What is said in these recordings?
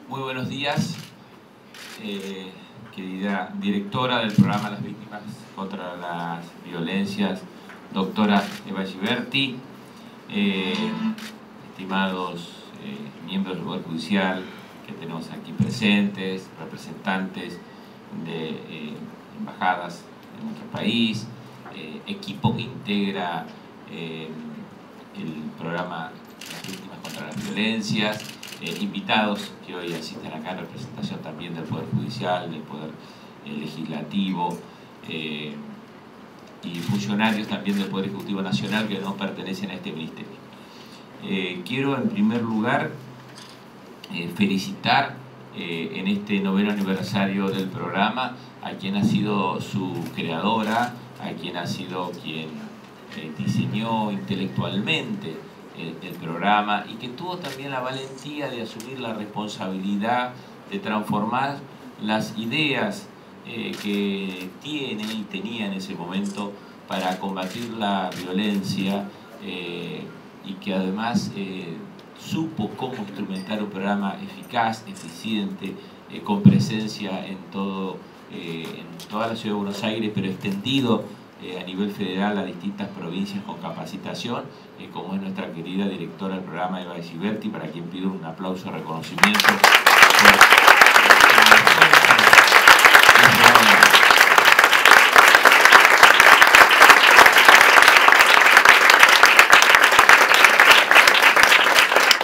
Muy buenos días, querida directora del programa Las Víctimas contra las Violencias, doctora Eva Giberti, estimados miembros del Poder Judicial que tenemos aquí presentes, representantes de embajadas de nuestro país, equipo que integra el programa Las Víctimas contra las Violencias, invitados que hoy asisten acá en representación también del Poder Judicial, del Poder Legislativo, y funcionarios también del Poder Ejecutivo Nacional que no pertenecen a este ministerio. Quiero en primer lugar felicitar en este 9º aniversario del programa a quien ha sido su creadora, a quien ha sido quien diseñó intelectualmente el programa y que tuvo también la valentía de asumir la responsabilidad de transformar las ideas que tiene y tenía en ese momento para combatir la violencia y que además supo cómo instrumentar un programa eficaz, eficiente, con presencia en toda la ciudad de Buenos Aires, pero extendido a nivel federal a distintas provincias con capacitación, como es nuestra querida directora del programa Eva Giberti, para quien pido un aplauso de reconocimiento.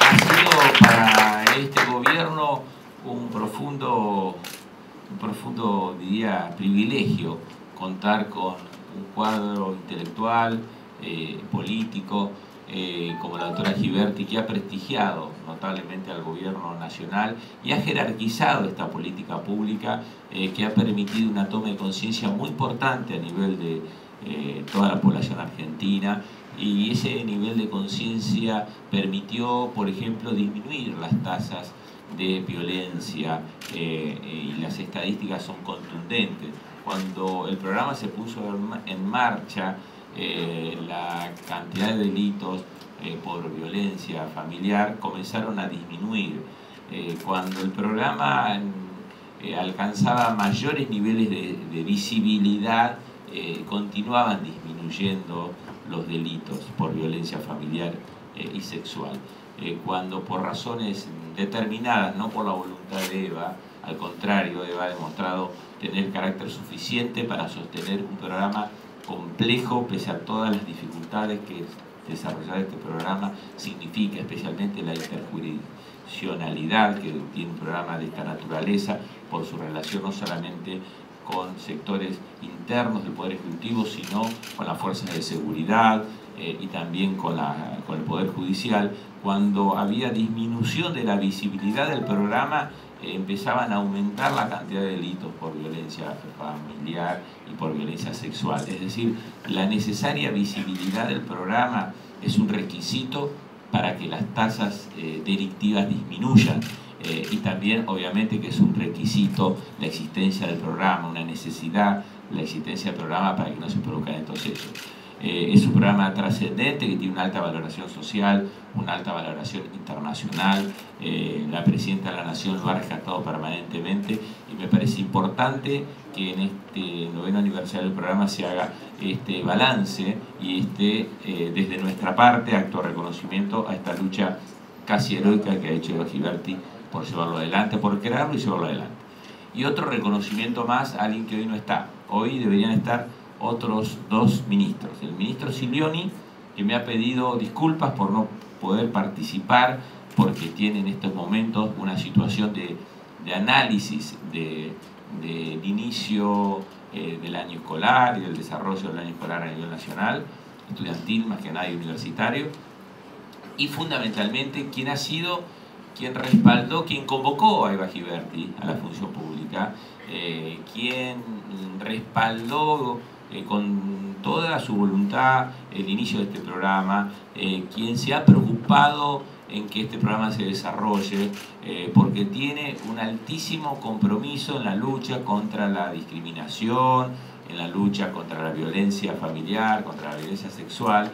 Ha sido para este gobierno un profundo, diría, privilegio contar con un cuadro intelectual, político, como la doctora Giberti, que ha prestigiado notablemente al gobierno nacional y ha jerarquizado esta política pública, que ha permitido una toma de conciencia muy importante a nivel de toda la población argentina, y ese nivel de conciencia permitió, por ejemplo, disminuir las tasas de violencia, y las estadísticas son contundentes. Cuando el programa se puso en marcha, la cantidad de delitos por violencia familiar comenzaron a disminuir. Cuando el programa alcanzaba mayores niveles de visibilidad, continuaban disminuyendo los delitos por violencia familiar y sexual. Cuando por razones determinadas, no por la voluntad de Eva, al contrario, Eva ha demostrado tener carácter suficiente para sostener un programa complejo, pese a todas las dificultades que desarrollar este programa significa, especialmente la interjurisdiccionalidad que tiene un programa de esta naturaleza, por su relación no solamente con sectores internos del Poder Ejecutivo, sino con las fuerzas de seguridad y también con el Poder Judicial. Cuando había disminución de la visibilidad del programa, empezaban a aumentar la cantidad de delitos por violencia familiar y por violencia sexual. Es decir, la necesaria visibilidad del programa es un requisito para que las tasas delictivas disminuyan, y también obviamente que es un requisito la existencia del programa, una necesidad la existencia del programa para que no se produzcan estos hechos. Es un programa trascendente que tiene una alta valoración social, una alta valoración internacional. La Presidenta de la Nación lo ha rescatado permanentemente y me parece importante que en este 9º aniversario del programa se haga este balance y desde nuestra parte acto de reconocimiento a esta lucha casi heroica que ha hecho Eva Giberti por llevarlo adelante, por crearlo y llevarlo adelante. Y otro reconocimiento más a alguien que hoy no está. Hoy deberían estar otros dos ministros. El ministro Silioni, que me ha pedido disculpas por no poder participar, porque tiene en estos momentos una situación de análisis del inicio del año escolar y del desarrollo del año escolar a nivel nacional, estudiantil más que nadie universitario, y fundamentalmente quien respaldó, quien convocó a Eva Giberti a la función pública, quien respaldó con toda su voluntad el inicio de este programa, quien se ha preocupado en que este programa se desarrolle, porque tiene un altísimo compromiso en la lucha contra la discriminación, en la lucha contra la violencia familiar, contra la violencia sexual,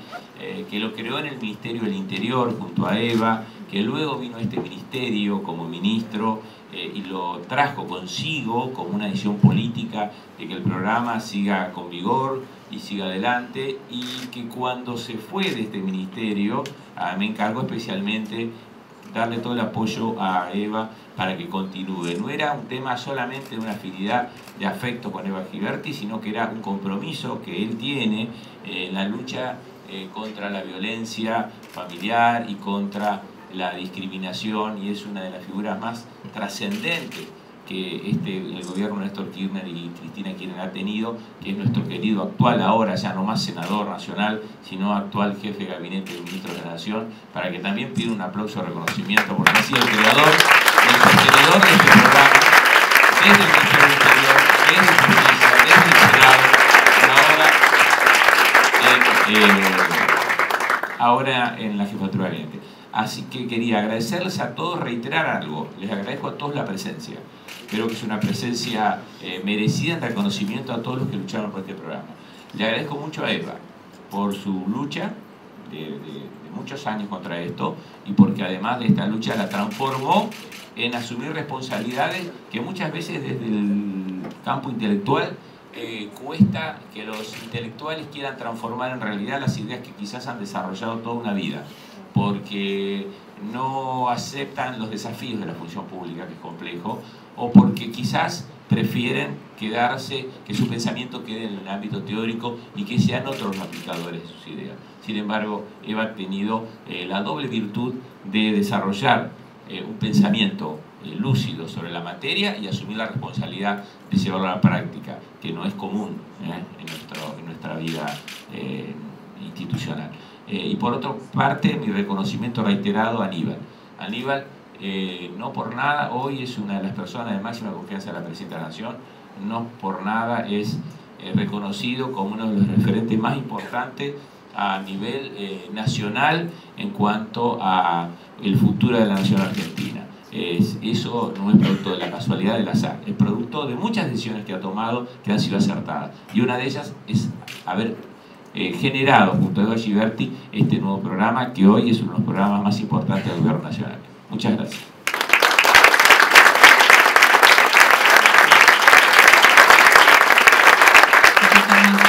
que lo creó en el Ministerio del Interior junto a Eva, que luego vino a este ministerio como ministro y lo trajo consigo como una decisión política de que el programa siga con vigor y siga adelante, y que cuando se fue de este ministerio me encargó especialmente darle todo el apoyo a Eva para que continúe. No era un tema solamente de una afinidad de afecto con Eva Giberti, sino que era un compromiso que él tiene en la lucha contra la violencia familiar y contra la discriminación, y es una de las figuras más trascendentes que el gobierno de Néstor Kirchner y Cristina Kirchner ha tenido, que es nuestro querido actual, ahora ya no más senador nacional, sino actual jefe de gabinete del ministro de la Nación, para que también pida un aplauso de reconocimiento, porque ha sido el creador y el sostenedor de este programa, desde el Ministerio del Interior, desde Justicia, desde el Senado, ahora en la Jefatura de Gabinete. Así que quería agradecerles a todos, reiterar algo, les agradezco a todos la presencia. Creo que es una presencia merecida en reconocimiento a todos los que lucharon por este programa. Le agradezco mucho a Eva por su lucha de muchos años contra esto, y porque además de esta lucha la transformó en asumir responsabilidades que muchas veces desde el campo intelectual cuesta que los intelectuales quieran transformar en realidad las ideas que quizás han desarrollado toda una vida, porque no aceptan los desafíos de la función pública, que es complejo, o porque quizás prefieren quedarse, que su pensamiento quede en el ámbito teórico y que sean otros los aplicadores de sus ideas. Sin embargo, Eva ha tenido la doble virtud de desarrollar un pensamiento lúcido sobre la materia y asumir la responsabilidad de llevarlo a la práctica, que no es común en nuestra vida institucional. Y por otra parte, mi reconocimiento reiterado a Aníbal. Aníbal, no por nada, hoy es una de las personas de máxima confianza de la Presidenta de la Nación, no por nada es reconocido como uno de los referentes más importantes a nivel nacional en cuanto a el futuro de la nación argentina. Eso no es producto de la casualidad del azar, es producto de muchas decisiones que ha tomado que han sido acertadas, y una de ellas es haber generado junto a Eva Giberti este nuevo programa, que hoy es uno de los programas más importantes del gobierno nacional. Muchas gracias.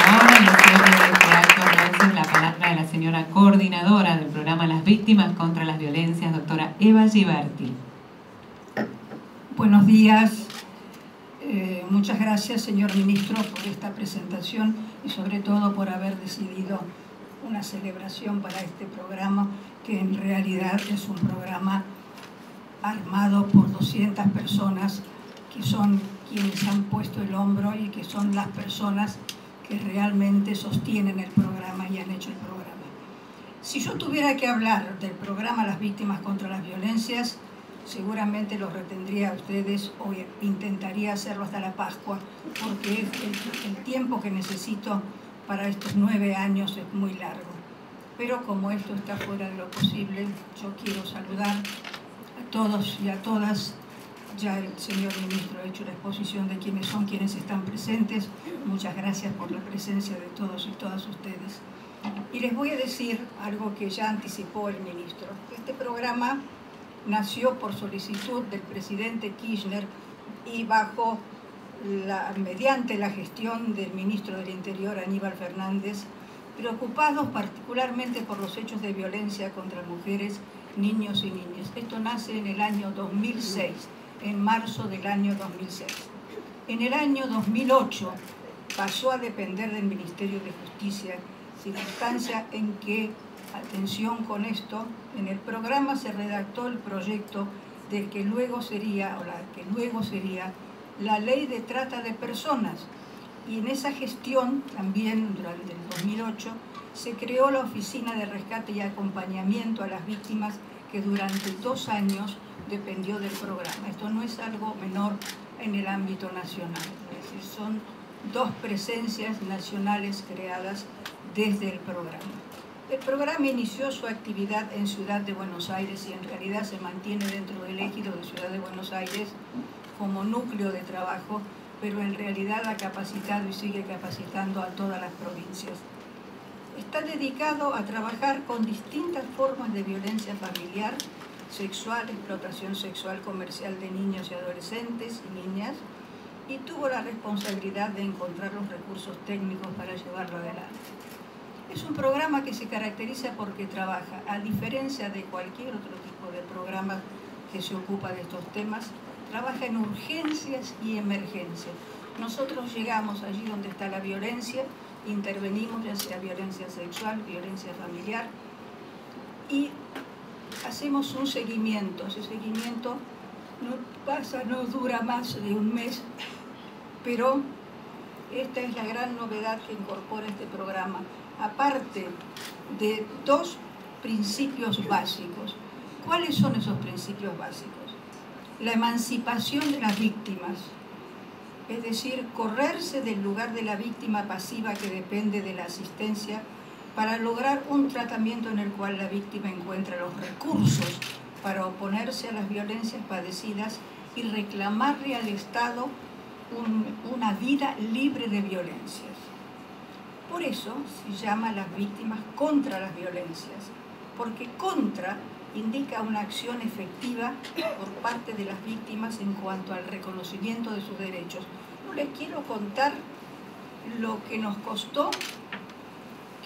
Ahora los cierre de este acto agradecen la palabra de la señora coordinadora del programa Las Víctimas contra las Violencias, doctora Eva Giberti. Buenos días. Muchas gracias, señor ministro, por esta presentación y sobre todo por haber decidido una celebración para este programa, que en realidad es un programa armado por 200 personas que son quienes han puesto el hombro y que son las personas que realmente sostienen el programa y han hecho el programa. Si yo tuviera que hablar del programa Las Víctimas contra las Violencias, seguramente los retendría a ustedes o intentaría hacerlo hasta la Pascua, porque el tiempo que necesito para estos 9 años es muy largo. Pero como esto está fuera de lo posible, yo quiero saludar a todos y a todas. Ya el señor ministro ha hecho la exposición de quiénes son, quienes están presentes. Muchas gracias por la presencia de todos y todas ustedes. Y les voy a decir algo que ya anticipó el ministro. Este programa nació por solicitud del presidente Kirchner y mediante la gestión del ministro del Interior, Aníbal Fernández, preocupados particularmente por los hechos de violencia contra mujeres, niños y niñas. Esto nace en el año 2006, en marzo del año 2006. En el año 2008 pasó a depender del Ministerio de Justicia, circunstancia en que, atención con esto, en el programa se redactó el proyecto del que luego sería, la Ley de Trata de Personas. Y en esa gestión, también durante el 2008, se creó la Oficina de Rescate y Acompañamiento a las Víctimas, que durante 2 años dependió del programa. Esto no es algo menor en el ámbito nacional, es decir, son 2 presencias nacionales creadas desde el programa. El programa inició su actividad en Ciudad de Buenos Aires y en realidad se mantiene dentro del ejido de Ciudad de Buenos Aires como núcleo de trabajo pero en realidad ha capacitado y sigue capacitando a todas las provincias. Está dedicado a trabajar con distintas formas de violencia familiar, sexual, explotación sexual comercial de niños y adolescentes y niñas, y tuvo la responsabilidad de encontrar los recursos técnicos para llevarlo adelante. Es un programa que se caracteriza porque trabaja, a diferencia de cualquier otro tipo de programa que se ocupa de estos temas, trabaja en urgencias y emergencias. Nosotros llegamos allí donde está la violencia, intervenimos, ya sea violencia sexual, violencia familiar, y hacemos un seguimiento. Ese seguimiento no dura más de un mes, pero esta es la gran novedad que incorpora este programa. Aparte de dos principios básicos. ¿Cuáles son esos principios básicos? La emancipación de las víctimas, es decir, correrse del lugar de la víctima pasiva que depende de la asistencia para lograr un tratamiento en el cual la víctima encuentra los recursos para oponerse a las violencias padecidas y reclamarle al Estado una vida libre de violencias. Por eso se llama a las víctimas contra las violencias, porque contra indica una acción efectiva por parte de las víctimas en cuanto al reconocimiento de sus derechos. No les quiero contar lo que nos costó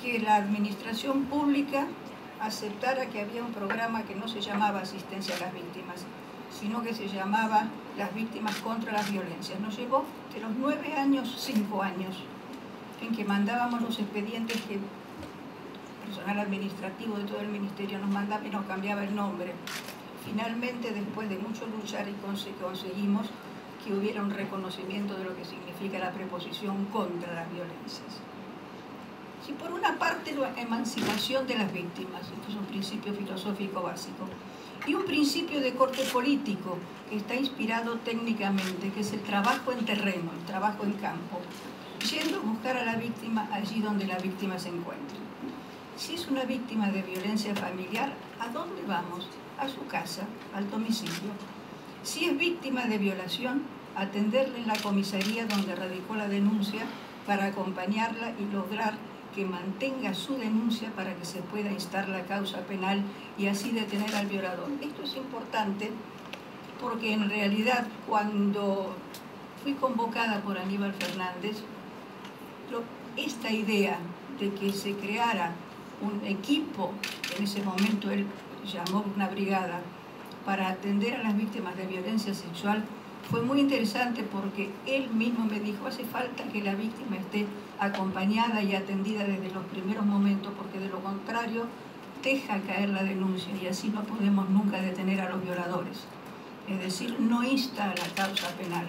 que la administración pública aceptara que había un programa que no se llamaba asistencia a las víctimas, sino que se llamaba las víctimas contra las violencias. Nos llevó de los 9 años, 5 años, en que mandábamos los expedientes que el personal administrativo de todo el ministerio nos mandaba y nos cambiaba el nombre. Finalmente, después de mucho luchar, conseguimos que hubiera un reconocimiento de lo que significa la preposición contra las violencias. Si por una parte la emancipación de las víctimas, esto es un principio filosófico básico, y un principio de corte político que está inspirado técnicamente, que es el trabajo en terreno, el trabajo en campo, yendo a buscar a la víctima allí donde la víctima se encuentra. Si es una víctima de violencia familiar, ¿a dónde vamos? A su casa, al domicilio. Si es víctima de violación, atenderla en la comisaría donde radicó la denuncia para acompañarla y lograr que mantenga su denuncia para que se pueda instar la causa penal y así detener al violador. Esto es importante porque en realidad cuando fui convocada por Aníbal Fernández, esta idea de que se creara un equipo, en ese momento él llamó una brigada, para atender a las víctimas de violencia sexual, fue muy interesante porque él mismo me dijo, hace falta que la víctima esté acompañada y atendida desde los primeros momentos, porque de lo contrario deja caer la denuncia y así no podemos nunca detener a los violadores. Es decir, no insta a la causa penal.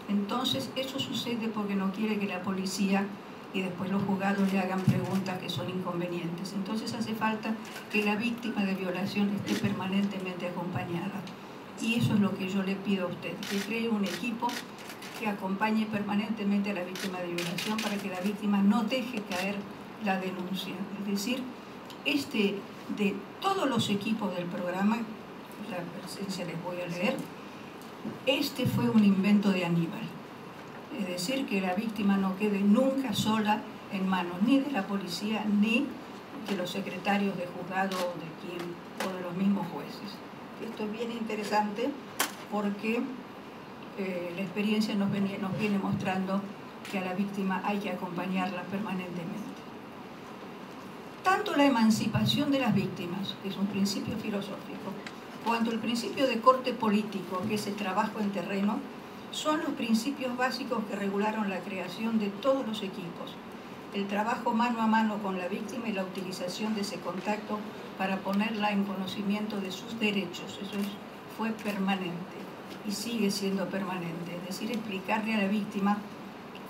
Entonces eso sucede porque no quiere que la policía y después los juzgados le hagan preguntas que son inconvenientes. Entonces hace falta que la víctima de violación esté permanentemente acompañada. Y eso es lo que yo le pido a usted, que cree un equipo que acompañe permanentemente a la víctima de violación para que la víctima no deje caer la denuncia. Es decir, de todos los equipos del programa, la presencia les voy a leer, este fue un invento de Aníbal. Es decir, que la víctima no quede nunca sola en manos ni de la policía ni de los secretarios de juzgado o de los mismos jueces. Esto es bien interesante porque la experiencia nos viene mostrando que a la víctima hay que acompañarla permanentemente. Tanto la emancipación de las víctimas, que es un principio filosófico, cuanto el principio de corte político, que es el trabajo en terreno, son los principios básicos que regularon la creación de todos los equipos. El trabajo mano a mano con la víctima y la utilización de ese contacto para ponerla en conocimiento de sus derechos. Eso fue permanente y sigue siendo permanente. Es decir, explicarle a la víctima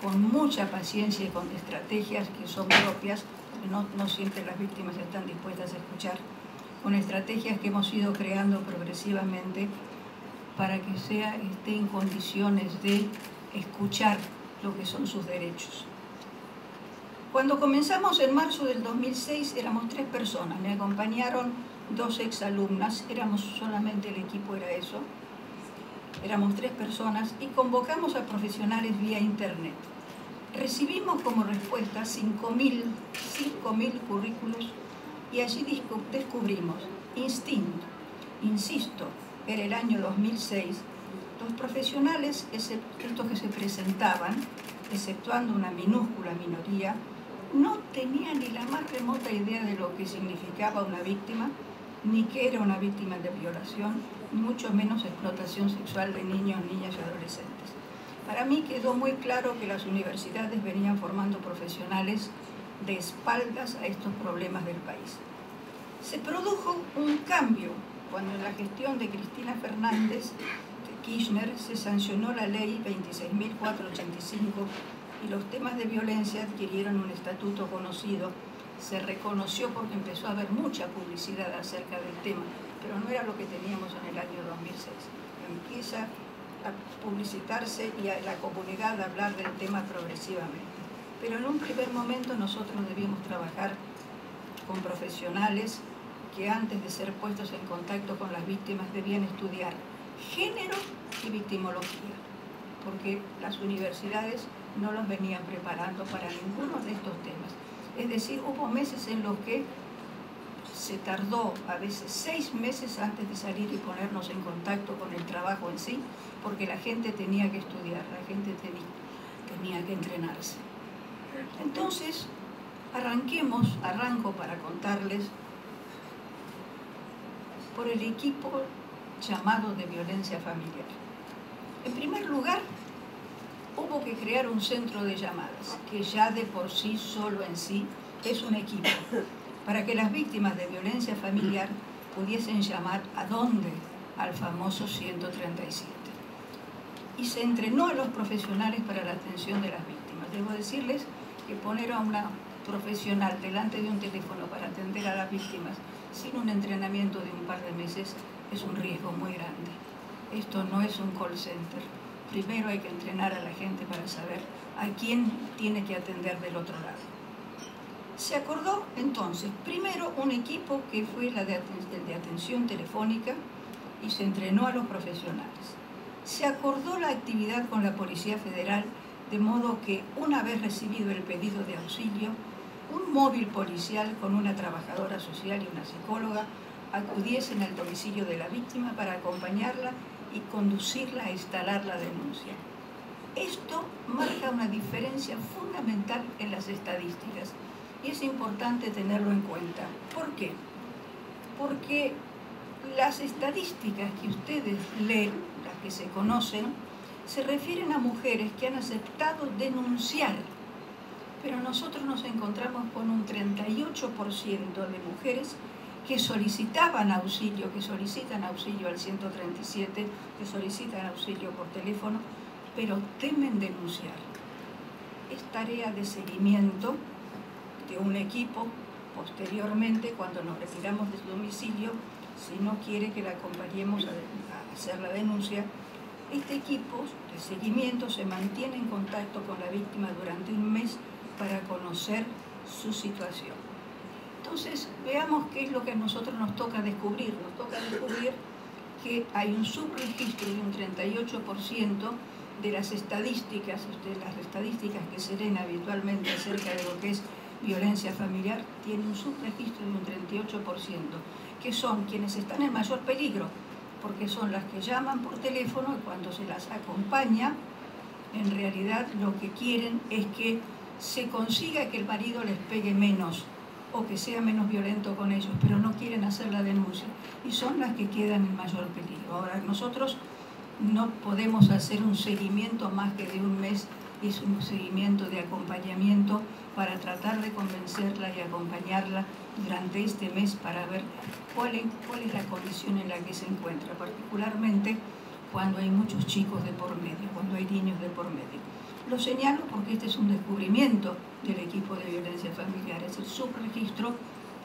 con mucha paciencia y con estrategias que son propias, no siempre las víctimas están dispuestas a escuchar, con estrategias que hemos ido creando progresivamente para que esté en condiciones de escuchar lo que son sus derechos. Cuando comenzamos en marzo del 2006 éramos 3 personas, me acompañaron 2 exalumnas, éramos solamente el equipo, era eso. éramos 3 personas y convocamos a profesionales vía internet. Recibimos como respuesta 5.000 currículos y allí descubrimos instinto. Insisto, era el año 2006, los profesionales, estos que se presentaban, exceptuando una minúscula minoría, no tenían ni la más remota idea de lo que significaba una víctima, ni que era una víctima de violación, ni mucho menos explotación sexual de niños, niñas y adolescentes. Para mí quedó muy claro que las universidades venían formando profesionales de espaldas a estos problemas del país. Se produjo un cambio cuando en la gestión de Cristina Fernández de Kirchner se sancionó la ley 26.485 y los temas de violencia adquirieron un estatuto conocido. Se reconoció porque empezó a haber mucha publicidad acerca del tema, pero no era lo que teníamos en el año 2006. Empieza a publicitarse y a la comunidad a hablar del tema progresivamente. Pero en un primer momento nosotros debíamos trabajar con profesionales que antes de ser puestos en contacto con las víctimas debían estudiar género y victimología, porque las universidades no los venían preparando para ninguno de estos temas. Es decir, hubo meses en los que se tardó a veces 6 meses antes de salir y ponernos en contacto con el trabajo en sí, porque la gente tenía que estudiar, la gente tenía que entrenarse. Entonces, arranco para contarles por el equipo llamado de violencia familiar. En primer lugar, hubo que crear un centro de llamadas, que ya de por sí, solo en sí, es un equipo, para que las víctimas de violencia familiar pudiesen llamar ¿a dónde? Al famoso 137. Y se entrenó a los profesionales para la atención de las víctimas. Debo decirles que poner a una profesional delante de un teléfono para atender a las víctimas sin un entrenamiento de un par de meses es un riesgo muy grande. Esto no es un call center. Primero hay que entrenar a la gente para saber a quién tiene que atender del otro lado. Se acordó entonces, primero un equipo que fue el de atención telefónica y se entrenó a los profesionales. Se acordó la actividad con la Policía Federal, de modo que una vez recibido el pedido de auxilio, un móvil policial con una trabajadora social y una psicóloga acudiesen al domicilio de la víctima para acompañarla y conducirla a instalar la denuncia. Esto marca una diferencia fundamental en las estadísticas y es importante tenerlo en cuenta. ¿Por qué? Porque las estadísticas que ustedes leen, las que se conocen, se refieren a mujeres que han aceptado denunciar, pero nosotros nos encontramos con un 38% de mujeres que solicitaban auxilio, que solicitan auxilio al 137, que solicitan auxilio por teléfono, pero temen denunciar. Es tarea de seguimiento de un equipo posteriormente, cuando nos retiramos del domicilio, si no quiere que la acompañemos a hacer la denuncia. Este equipo de seguimiento se mantiene en contacto con la víctima durante un mes para conocer su situación. Entonces, veamos qué es lo que a nosotros nos toca descubrir. Nos toca descubrir que hay un subregistro de un 38% de las estadísticas que se leen habitualmente acerca de lo que es violencia familiar, tiene un subregistro de un 38%, que son quienes están en mayor peligro, porque son las que llaman por teléfono y cuando se las acompaña, en realidad lo que quieren es que se consiga que el marido les pegue menos o que sea menos violento con ellos, pero no quieren hacer la denuncia y son las que quedan en mayor peligro. Ahora, nosotros no podemos hacer un seguimiento más que de un mes, es un seguimiento de acompañamiento para tratar de convencerla y acompañarla durante este mes para ver cuál es la condición en la que se encuentra, particularmente cuando hay muchos chicos de por medio, cuando hay niños de por medio. Lo señalo porque este es un descubrimiento del equipo de violencia familiar, es el subregistro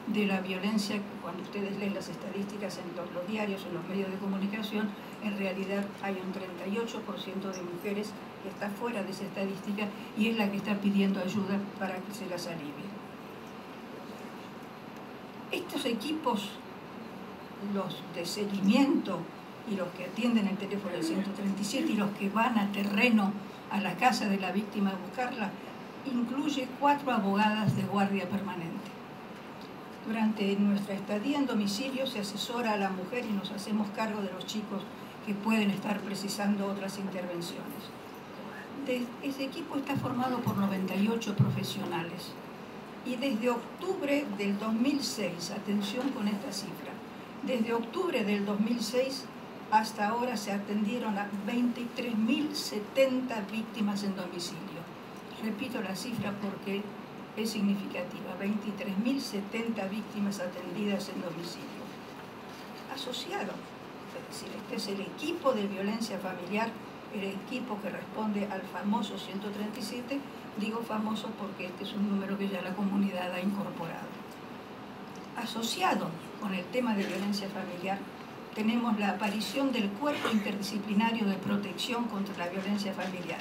de la violencia. Cuando ustedes leen las estadísticas en los diarios, en los medios de comunicación, en realidad hay un 38% de mujeres que está fuera de esa estadística y es la que está pidiendo ayuda para que se las alivie. Estos equipos, los de seguimiento y los que atienden el teléfono del 137 y los que van a terreno a la casa de la víctima a buscarla, incluye 4 abogadas de guardia permanente. Durante nuestra estadía en domicilio se asesora a la mujer y nos hacemos cargo de los chicos que pueden estar precisando otras intervenciones. Ese equipo está formado por 98 profesionales y desde octubre del 2006, atención con esta cifra, desde octubre del 2006 hasta ahora se atendieron a 23.070 víctimas en domicilio. Repito la cifra porque es significativa, 23.070 víctimas atendidas en domicilio. Asociado, es decir, este es el equipo de violencia familiar, el equipo que responde al famoso 137, digo famoso porque este es un número que ya la comunidad ha incorporado. Asociado con el tema de violencia familiar, tenemos la aparición del Cuerpo Interdisciplinario de Protección contra la Violencia Familiar.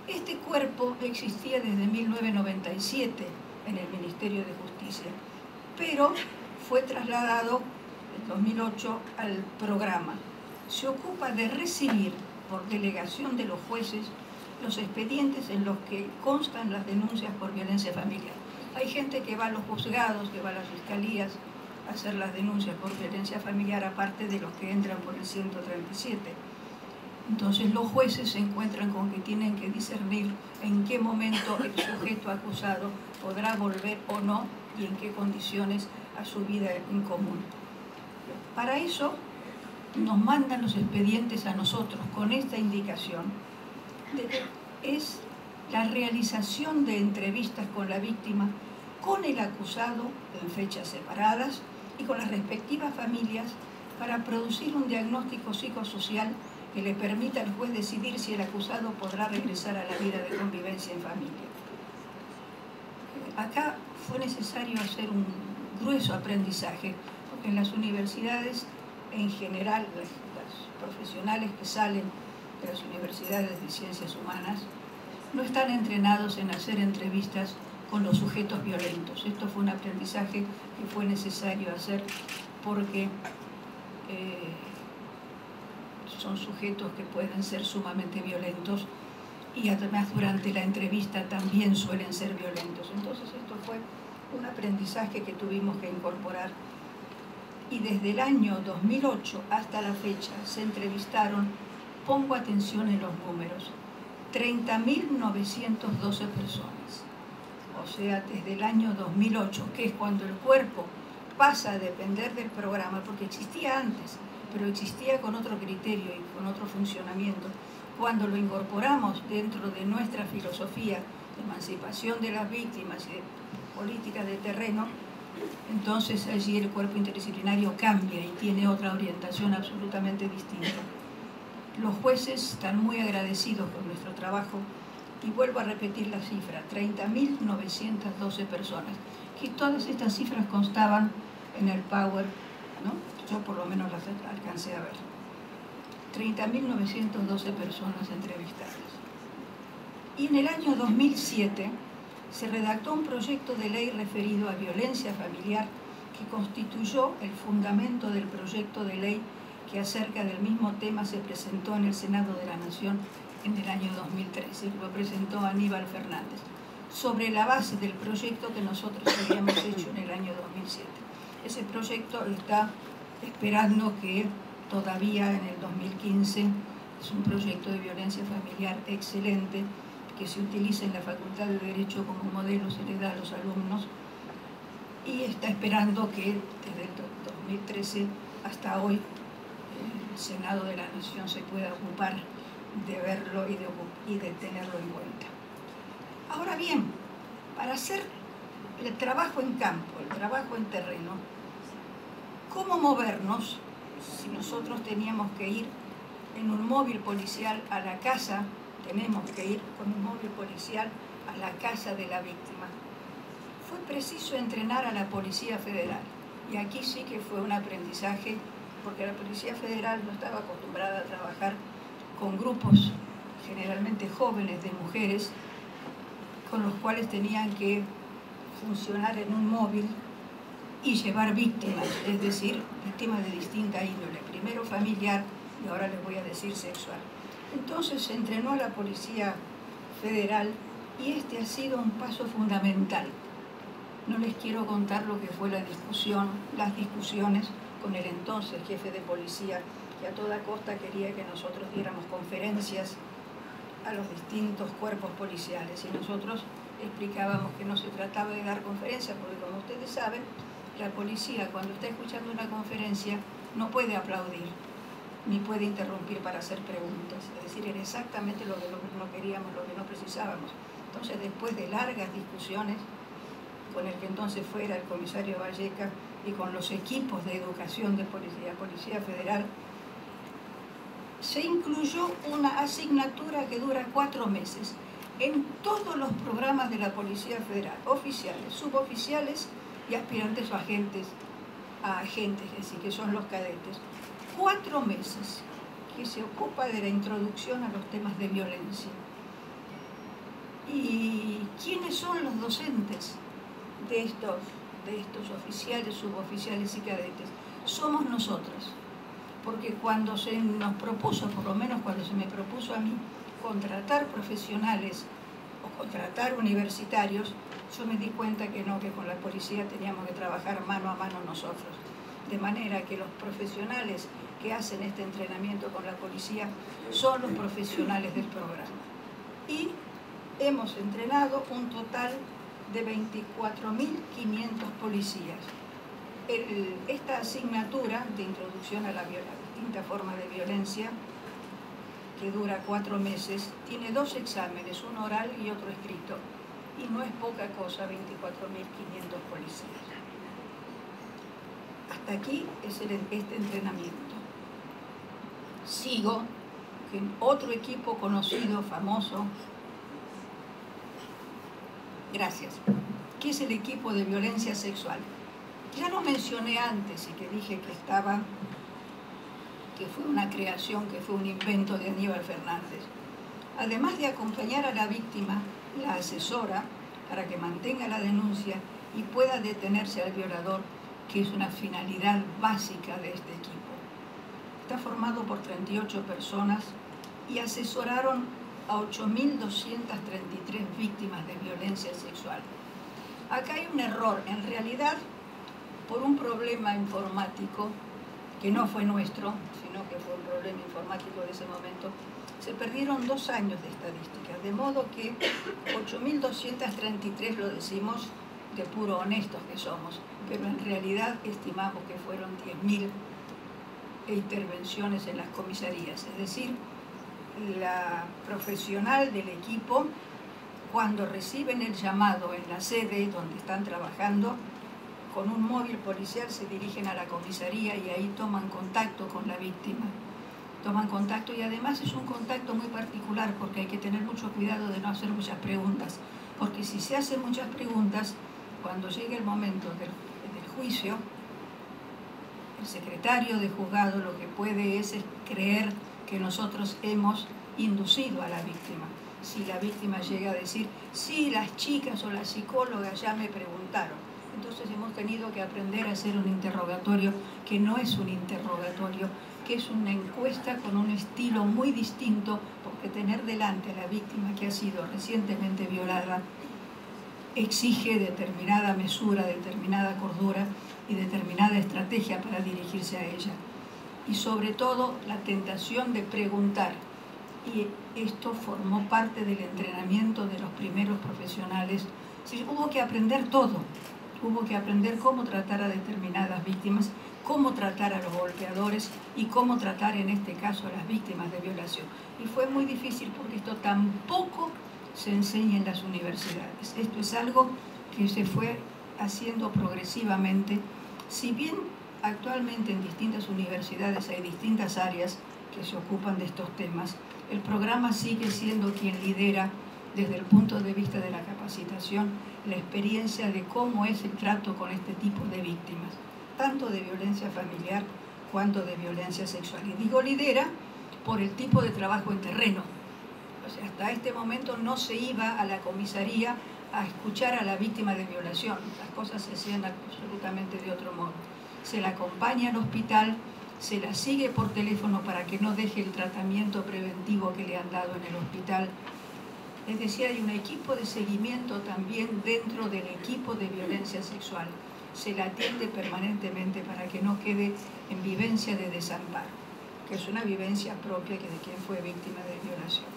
Este cuerpo existía desde 1997 en el Ministerio de Justicia, pero fue trasladado en 2008 al programa. Se ocupa de recibir, por delegación de los jueces, los expedientes en los que constan las denuncias por violencia familiar. Hay gente que va a los juzgados, que va a las fiscalías a hacer las denuncias por violencia familiar, aparte de los que entran por el 137. Entonces los jueces se encuentran con que tienen que discernir en qué momento el sujeto acusado podrá volver o no y en qué condiciones a su vida en común. Para eso nos mandan los expedientes a nosotros con esta indicación. Es la realización de entrevistas con la víctima, con el acusado en fechas separadas y con las respectivas familias para producir un diagnóstico psicosocial que le permita al juez decidir si el acusado podrá regresar a la vida de convivencia en familia. Acá fue necesario hacer un grueso aprendizaje, porque en las universidades, en general, los profesionales que salen de las universidades de ciencias humanas no están entrenados en hacer entrevistas con los sujetos violentos. Esto fue un aprendizaje que fue necesario hacer porque son sujetos que pueden ser sumamente violentos y además durante la entrevista también suelen ser violentos. Entonces esto fue un aprendizaje que tuvimos que incorporar. Y desde el año 2008 hasta la fecha se entrevistaron, pongo atención en los números, 30.912 personas. O sea, desde el año 2008, que es cuando el cuerpo pasa a depender del programa, porque existía antes, pero existía con otro criterio y con otro funcionamiento. Cuando lo incorporamos dentro de nuestra filosofía de emancipación de las víctimas y de política de terreno, entonces allí el cuerpo interdisciplinario cambia y tiene otra orientación absolutamente distinta. Los jueces están muy agradecidos con nuestro trabajo y vuelvo a repetir la cifra, 30.912 personas, que todas estas cifras constaban en el Power, ¿no? Yo por lo menos las alcancé a ver. 30.912 personas entrevistadas. Y en el año 2007 se redactó un proyecto de ley referido a violencia familiar que constituyó el fundamento del proyecto de ley que acerca del mismo tema se presentó en el Senado de la Nación en el año 2013. Lo presentó Aníbal Fernández, sobre la base del proyecto que nosotros habíamos hecho en el año 2007. Ese proyecto está esperando que todavía en el 2015, es un proyecto de violencia familiar excelente, que se utiliza en la Facultad de Derecho como modelo, se le da a los alumnos, y está esperando que desde el 2013 hasta hoy el Senado de la Nación se pueda ocupar de verlo y de tenerlo en cuenta. Ahora bien, para hacer el trabajo en campo, el trabajo en terreno, ¿cómo movernos si nosotros teníamos que ir en un móvil policial a la casa? Tenemos que ir con un móvil policial a la casa de la víctima. Fue preciso entrenar a la Policía Federal. Y aquí sí que fue un aprendizaje, porque la Policía Federal no estaba acostumbrada a trabajar con grupos generalmente jóvenes de mujeres, con los cuales tenían que funcionar en un móvil y llevar víctimas, es decir, víctimas de distinta índole. Primero familiar, y ahora les voy a decir sexual. Entonces se entrenó a la Policía Federal y este ha sido un paso fundamental. No les quiero contar lo que fue las discusiones con el entonces jefe de policía, que a toda costa quería que nosotros diéramos conferencias a los distintos cuerpos policiales, y nosotros explicábamos que no se trataba de dar conferencias, porque como ustedes saben, la policía cuando está escuchando una conferencia no puede aplaudir, ni puede interrumpir para hacer preguntas. Es decir, era exactamente lo que no queríamos, lo que no precisábamos. Entonces, después de largas discusiones con el que entonces fuera el comisario Valleca y con los equipos de educación de Policía Federal, se incluyó una asignatura que dura 4 meses en todos los programas de la Policía Federal, oficiales, suboficiales y aspirantes a agentes, es decir, que son los cadetes. 4 meses que se ocupa de la introducción a los temas de violencia. ¿Y quiénes son los docentes de estos oficiales, suboficiales y cadetes? Somos nosotros. Porque cuando se nos propuso, por lo menos cuando se me propuso a mí, contratar profesionales o contratar universitarios, yo me di cuenta que no, que con la policía teníamos que trabajar mano a mano nosotros. De manera que los profesionales que hacen este entrenamiento con la policía son los profesionales del programa. Y hemos entrenado un total de 24.500 policías. Esta asignatura de introducción a la distinta forma de violencia, que dura 4 meses, tiene 2 exámenes, uno oral y otro escrito. Y no es poca cosa, 24.500 policías. Hasta aquí es este entrenamiento. Sigo en otro equipo conocido, famoso, gracias, que es el equipo de violencia sexual. Ya lo mencioné antes y que dije que fue una creación, que fue un invento de Aníbal Fernández. Además de acompañar a la víctima, la asesora para que mantenga la denuncia y pueda detenerse al violador, que es una finalidad básica de este equipo. Está formado por 38 personas y asesoraron a 8.233 víctimas de violencia sexual. Acá hay un error, en realidad, por un problema informático, que no fue nuestro, sino que fue un problema informático de ese momento, se perdieron 2 años de estadísticas, de modo que 8.233 lo decimos de puro honestos que somos, pero en realidad estimamos que fueron 10.000 intervenciones en las comisarías. Es decir, la profesional del equipo, cuando reciben el llamado en la sede donde están trabajando, con un móvil policial se dirigen a la comisaría y ahí toman contacto con la víctima. Toman contacto y además es un contacto muy particular porque hay que tener mucho cuidado de no hacer muchas preguntas, porque si se hacen muchas preguntas, cuando llegue el momento del juicio, el secretario de juzgado lo que puede es creer que nosotros hemos inducido a la víctima. Si la víctima llega a decir, sí, las chicas o las psicólogas ya me preguntaron. Entonces hemos tenido que aprender a hacer un interrogatorio que no es un interrogatorio, que es una encuesta con un estilo muy distinto, porque tener delante a la víctima que ha sido recientemente violada exige determinada mesura, determinada cordura y determinada estrategia para dirigirse a ella. Y sobre todo la tentación de preguntar. Y esto formó parte del entrenamiento de los primeros profesionales. Sí, hubo que aprender todo. Hubo que aprender cómo tratar a determinadas víctimas, cómo tratar a los golpeadores y cómo tratar en este caso a las víctimas de violación. Y fue muy difícil porque esto tampoco se enseña en las universidades. Esto es algo que se fue haciendo progresivamente. Si bien actualmente en distintas universidades hay distintas áreas que se ocupan de estos temas, el programa sigue siendo quien lidera desde el punto de vista de la capacitación, la experiencia de cómo es el trato con este tipo de víctimas, tanto de violencia familiar cuanto de violencia sexual. Y digo lidera por el tipo de trabajo en terreno. O sea, hasta este momento no se iba a la comisaría a escuchar a la víctima de violación. Las cosas se hacían absolutamente de otro modo. Se la acompaña al hospital, se la sigue por teléfono para que no deje el tratamiento preventivo que le han dado en el hospital. Es decir, hay un equipo de seguimiento también dentro del equipo de violencia sexual. Se la atiende permanentemente para que no quede en vivencia de desamparo, que es una vivencia propia de quien fue víctima de violación.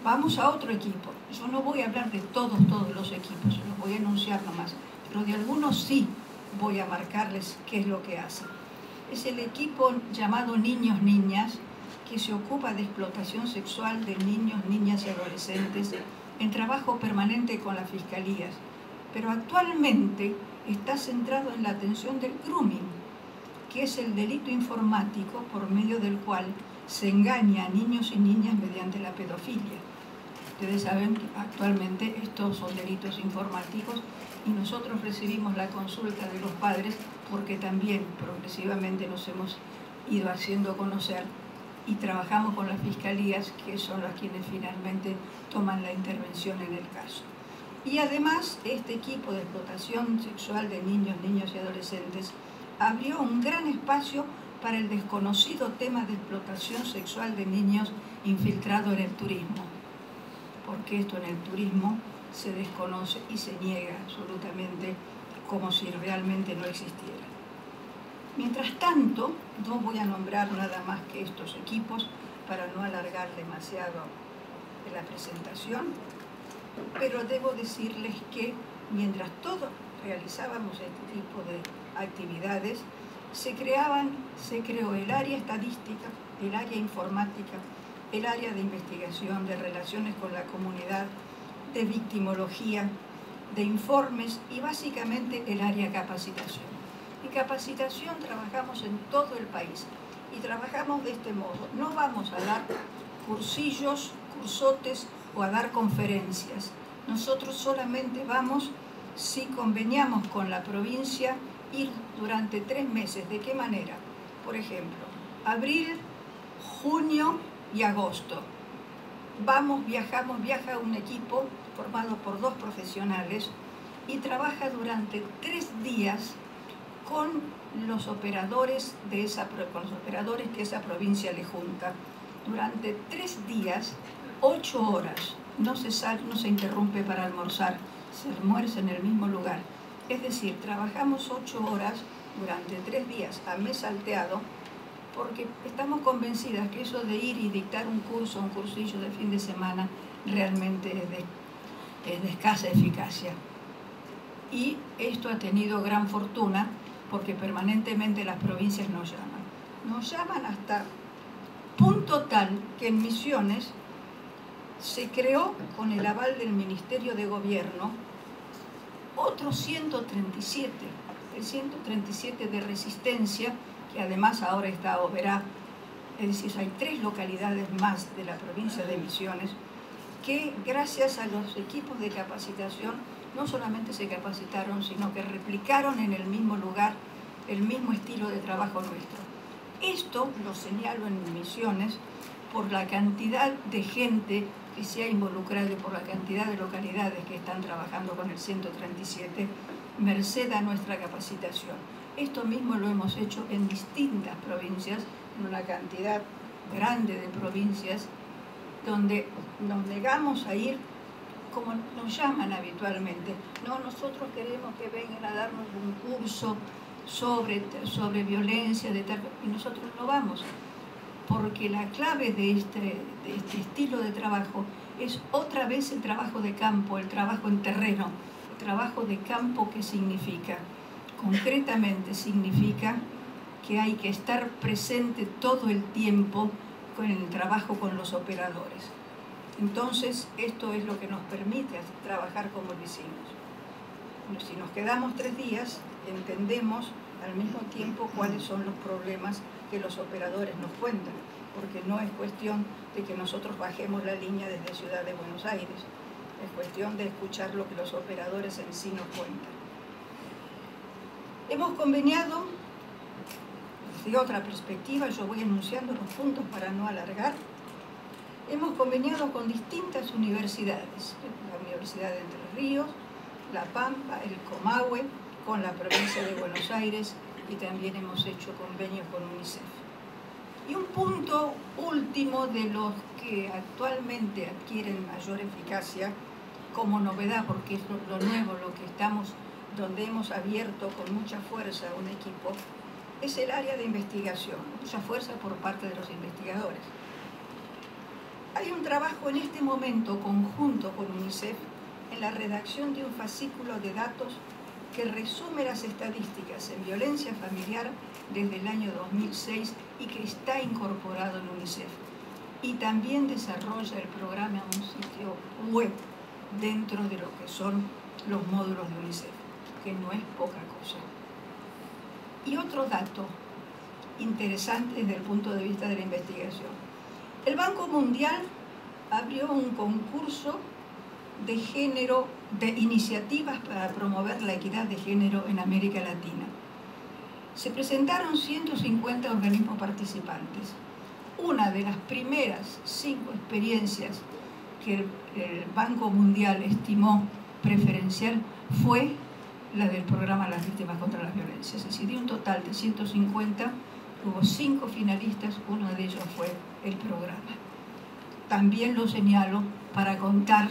Vamos a otro equipo. Yo no voy a hablar de todos los equipos, los voy a enunciar nomás, pero de algunos sí voy a marcarles qué es lo que hacen. Es el equipo llamado Niños Niñas, que se ocupa de explotación sexual de niños, niñas y adolescentes en trabajo permanente con las fiscalías, pero actualmente está centrado en la atención del grooming, que es el delito informático por medio del cual se engaña a niños y niñas mediante la pedofilia. Ustedes saben que actualmente estos son delitos informáticos y nosotros recibimos la consulta de los padres porque también progresivamente nos hemos ido haciendo conocer y trabajamos con las fiscalías, que son las quienes finalmente toman la intervención en el caso. Y además, este equipo de explotación sexual de niños, niñas y adolescentes abrió un gran espacio para el desconocido tema de explotación sexual de niños infiltrado en el turismo, porque esto en el turismo se desconoce y se niega absolutamente como si realmente no existiera. Mientras tanto, no voy a nombrar nada más que estos equipos para no alargar demasiado la presentación, pero debo decirles que mientras todos realizábamos este tipo de actividades, se creó el área estadística, el área informática, el área de investigación, de relaciones con la comunidad, de victimología, de informes y básicamente el área capacitación. En capacitación trabajamos en todo el país y trabajamos de este modo. No vamos a dar cursillos, cursotes o a dar conferencias. Nosotros solamente vamos, si conveniamos con la provincia, ir durante 3 meses. ¿De qué manera? Por ejemplo, abril, junio y agosto. Viaja un equipo formado por 2 profesionales y trabaja durante 3 días con los operadores que esa provincia le junta. Durante 3 días, 8 horas, no se interrumpe para almorzar, se almuerza en el mismo lugar. Es decir, trabajamos 8 horas durante 3 días a mes salteado, porque estamos convencidas que eso de ir y dictar un cursillo de fin de semana, realmente es de escasa eficacia. Y esto ha tenido gran fortuna, porque permanentemente las provincias nos llaman. Nos llaman hasta punto tal que en Misiones se creó, con el aval del Ministerio de Gobierno, otro 137, el 137 de Resistencia, que además ahora está a Oberá. Es decir, hay 3 localidades más de la provincia de Misiones que, gracias a los equipos de capacitación, no solamente se capacitaron, sino que replicaron en el mismo lugar el mismo estilo de trabajo nuestro. Esto lo señalo en Misiones por la cantidad de gente que se ha involucrado y por la cantidad de localidades que están trabajando con el 137, merced a nuestra capacitación. Esto mismo lo hemos hecho en distintas provincias, en una cantidad grande de provincias, donde nos negamos a ir como nos llaman habitualmente. No, nosotros queremos que vengan a darnos un curso sobre violencia, y nosotros no vamos, porque la clave de este estilo de trabajo es otra vez el trabajo de campo, el trabajo en terreno. El trabajo de campo, ¿qué significa? Concretamente significa que hay que estar presente todo el tiempo con el trabajo con los operadores. Entonces, esto es lo que nos permite trabajar como lo hicimos. Si nos quedamos 3 días, entendemos al mismo tiempo cuáles son los problemas que los operadores nos cuentan, porque no es cuestión de que nosotros bajemos la línea desde Ciudad de Buenos Aires, es cuestión de escuchar lo que los operadores en sí nos cuentan. Hemos conveniado, desde otra perspectiva, yo voy enunciando los puntos para no alargar. Hemos conveniado con distintas universidades, la Universidad de Entre Ríos, La Pampa, el Comahue, con la provincia de Buenos Aires, y también hemos hecho convenios con UNICEF. Y un punto último de los que actualmente adquieren mayor eficacia como novedad, porque es lo nuevo, donde hemos abierto con mucha fuerza un equipo, es el área de investigación, mucha fuerza por parte de los investigadores. Hay un trabajo en este momento conjunto con UNICEF en la redacción de un fascículo de datos que resume las estadísticas en violencia familiar desde el año 2006 y que está incorporado en UNICEF. Y también desarrolla el programa en un sitio web dentro de lo que son los módulos de UNICEF, que no es poca cosa. Y otro dato interesante desde el punto de vista de la investigación. El Banco Mundial abrió un concurso de género, de iniciativas para promover la equidad de género en América Latina. Se presentaron 150 organismos participantes. Una de las primeras 5 experiencias que el Banco Mundial estimó preferencial fue la del programa Las Víctimas contra las Violencias. Es decir, de un total de 150, hubo 5 finalistas, uno de ellos fue el programa. También lo señalo para contar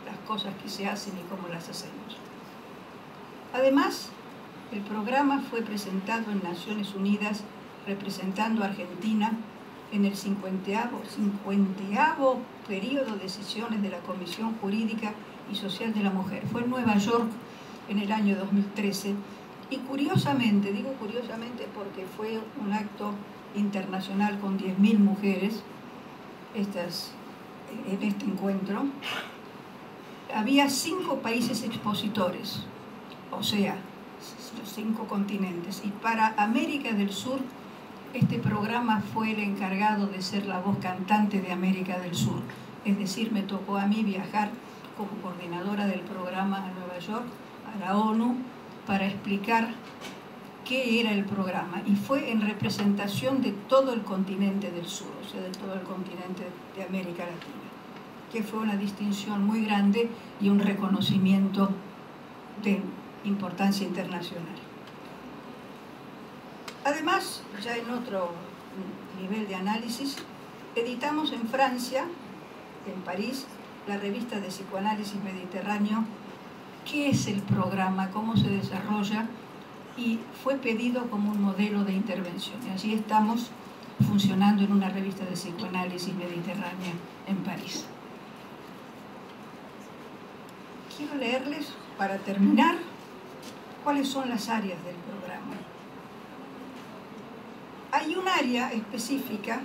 las cosas que se hacen y cómo las hacemos. Además, el programa fue presentado en Naciones Unidas representando a Argentina en el 50º periodo de sesiones de la Comisión Jurídica y Social de la Mujer. Fue en Nueva York en el año 2013 y curiosamente, digo curiosamente porque fue un acto internacional con 10.000 mujeres en este encuentro, había 5 países expositores, o sea, los 5 continentes, y para América del Sur este programa fue el encargado de ser la voz cantante de América del Sur. Es decir, me tocó a mí viajar como coordinadora del programa a Nueva York, a la ONU, para explicar qué era el programa. Y fue en representación de todo el continente del sur, o sea, de todo el continente de América Latina, que fue una distinción muy grande y un reconocimiento de importancia internacional. Además, ya en otro nivel de análisis, editamos en Francia, en París, la revista de Psicoanálisis Mediterráneo, qué es el programa, cómo se desarrolla, y fue pedido como un modelo de intervención. Y allí estamos funcionando en una revista de Psicoanálisis Mediterránea en París. Quiero leerles, para terminar, cuáles son las áreas del programa. Hay un área específica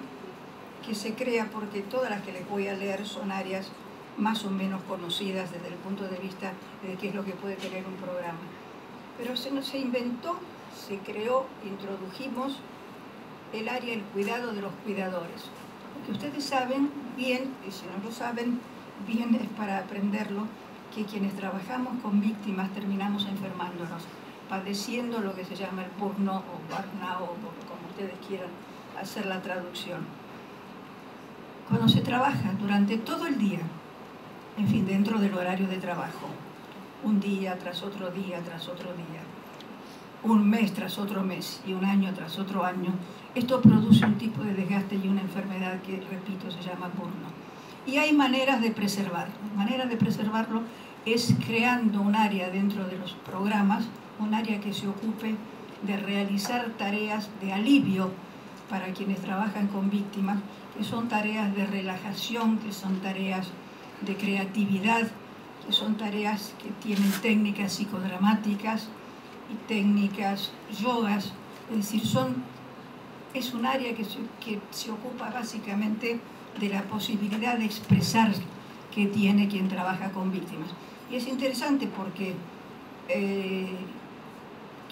que se crea porque todas las que les voy a leer son áreas más o menos conocidas desde el punto de vista de qué es lo que puede tener un programa. Pero se inventó, se creó, introdujimos el área del cuidado de los cuidadores. Porque ustedes saben bien, y si no lo saben bien es para aprenderlo, que quienes trabajamos con víctimas terminamos enfermándonos, padeciendo lo que se llama el burnout o burnout, o como ustedes quieran hacer la traducción. Cuando se trabaja durante todo el día, en fin, dentro del horario de trabajo, un día tras otro día, tras otro día, un mes tras otro mes y un año tras otro año, esto produce un tipo de desgaste y una enfermedad que, repito, se llama burnout. Y hay maneras de preservarlo. Maneras de preservarlo es creando un área dentro de los programas, un área que se ocupe de realizar tareas de alivio para quienes trabajan con víctimas, que son tareas de relajación, que son tareas de creatividad, que son tareas que tienen técnicas psicodramáticas y técnicas yogas. Es decir, es un área que se ocupa básicamente de la posibilidad de expresar que tiene quien trabaja con víctimas. Y es interesante porque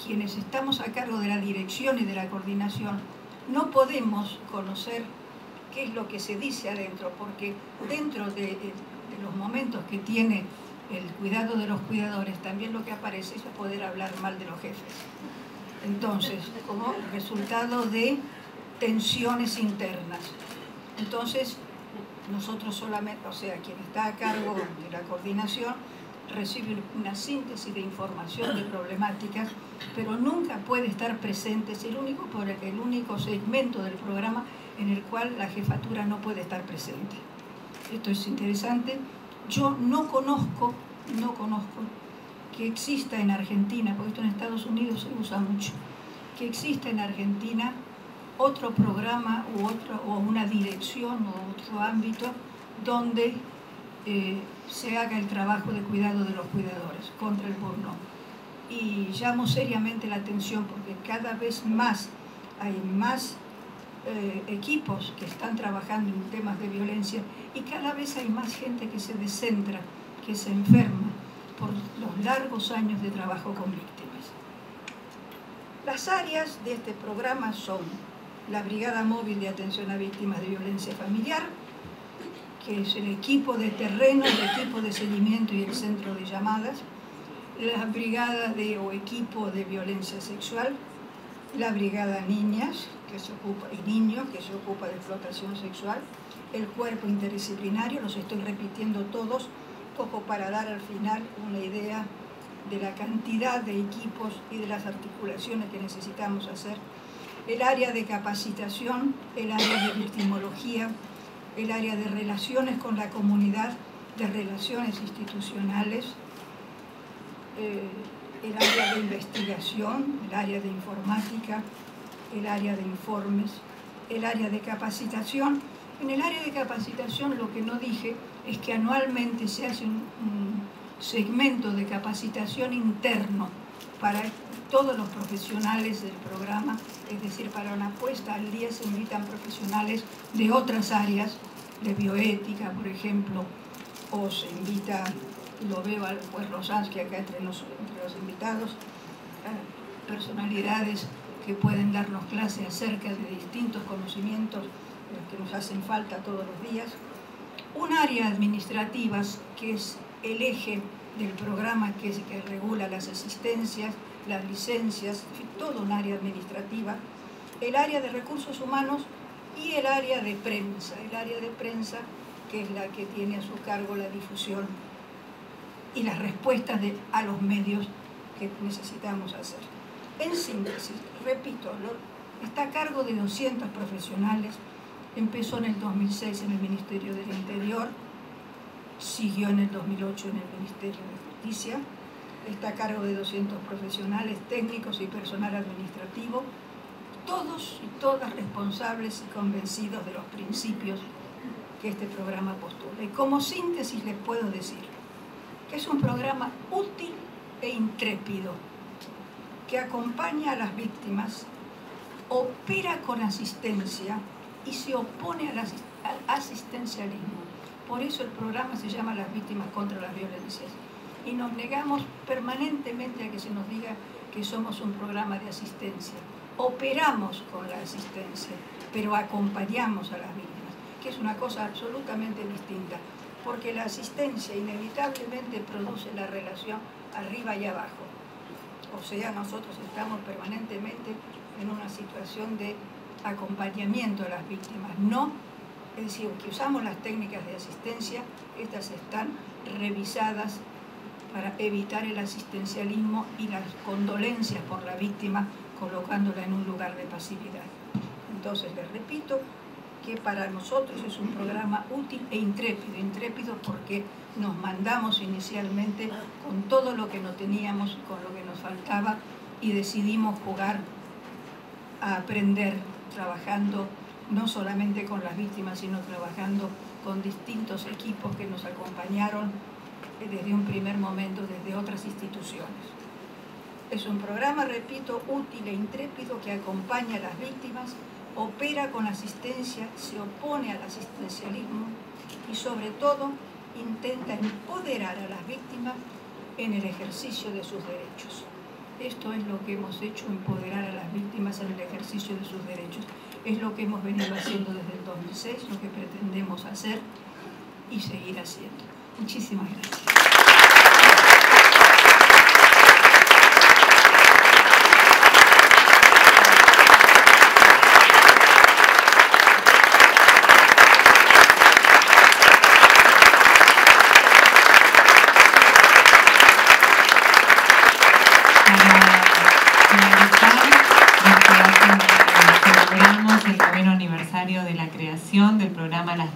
quienes estamos a cargo de la dirección y de la coordinación no podemos conocer qué es lo que se dice adentro, porque dentro de los momentos que tiene el cuidado de los cuidadores, también lo que aparece es poder hablar mal de los jefes. Entonces, como resultado de tensiones internas. Entonces, nosotros solamente, o sea, quien está a cargo de la coordinación, recibe una síntesis de información de problemáticas, pero nunca puede estar presente, es el único segmento del programa en el cual la jefatura no puede estar presente. Esto es interesante. Yo no conozco que exista en Argentina, porque esto en Estados Unidos se usa mucho, que exista en Argentina otro programa o una dirección o otro ámbito donde se haga el trabajo de cuidado de los cuidadores contra el burnout. Y llamo seriamente la atención porque cada vez más hay más equipos que están trabajando en temas de violencia y cada vez hay más gente que se descentra, que se enferma por los largos años de trabajo con víctimas. Las áreas de este programa son la Brigada Móvil de Atención a Víctimas de Violencia Familiar, que es el equipo de terreno, el equipo de seguimiento y el centro de llamadas, la Brigada o equipo de Violencia Sexual, la Brigada Niñas y Niños, que se ocupa de explotación sexual, el cuerpo interdisciplinario, los estoy repitiendo todos, poco para dar al final una idea de la cantidad de equipos y de las articulaciones que necesitamos hacer, el área de capacitación, el área de victimología, el área de relaciones con la comunidad, de relaciones institucionales, el área de investigación, el área de informática, el área de informes, el área de capacitación. En el área de capacitación lo que no dije es que anualmente se hace un segmento de capacitación interno para todos los profesionales del programa, es decir, para una puesta al día se invitan profesionales de otras áreas, de bioética, por ejemplo, o se invita, lo veo al juez Rosansky acá entre los invitados, personalidades que pueden darnos clases acerca de distintos conocimientos que nos hacen falta todos los días. Un área administrativa que es el eje del programa que regula las asistencias, las licencias, todo un área administrativa, el área de recursos humanos y el área de prensa. El área de prensa que es la que tiene a su cargo la difusión y las respuestas a los medios que necesitamos hacer. En síntesis, repito, está a cargo de 200 profesionales, empezó en el 2006 en el Ministerio del Interior, siguió en el 2008 en el Ministerio de Justicia, está a cargo de 200 profesionales, técnicos y personal administrativo, todos y todas responsables y convencidos de los principios que este programa postula. Y como síntesis les puedo decir que es un programa útil e intrépido, que acompaña a las víctimas, opera con asistencia y se opone al asistencialismo. Por eso el programa se llama Las Víctimas contra las Violencias. Y nos negamos permanentemente a que se nos diga que somos un programa de asistencia. Operamos con la asistencia, pero acompañamos a las víctimas, que es una cosa absolutamente distinta, porque la asistencia inevitablemente produce la relación arriba y abajo. O sea, nosotros estamos permanentemente en una situación de acompañamiento a las víctimas, no, es decir, que usamos las técnicas de asistencia, estas están revisadas para evitar el asistencialismo y las condolencias por la víctima, colocándola en un lugar de pasividad. Entonces, les repito que para nosotros es un programa útil e intrépido porque nos mandamos inicialmente con todo lo que no teníamos, con lo que nos faltaba y decidimos jugar a aprender trabajando no solamente con las víctimas, sino trabajando con distintos equipos que nos acompañaron desde un primer momento, desde otras instituciones. Es un programa, repito, útil e intrépido que acompaña a las víctimas, opera con asistencia, se opone al asistencialismo y sobre todo intenta empoderar a las víctimas en el ejercicio de sus derechos. Esto es lo que hemos hecho, empoderar a las víctimas en el ejercicio de sus derechos. Es lo que hemos venido haciendo desde el 2006, lo que pretendemos hacer y seguir haciendo. Muchísimas gracias.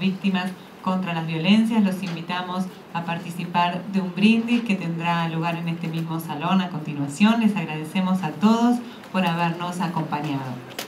víctimas contra las violencias. Los invitamos a participar de un brindis que tendrá lugar en este mismo salón a continuación. Les agradecemos a todos por habernos acompañado.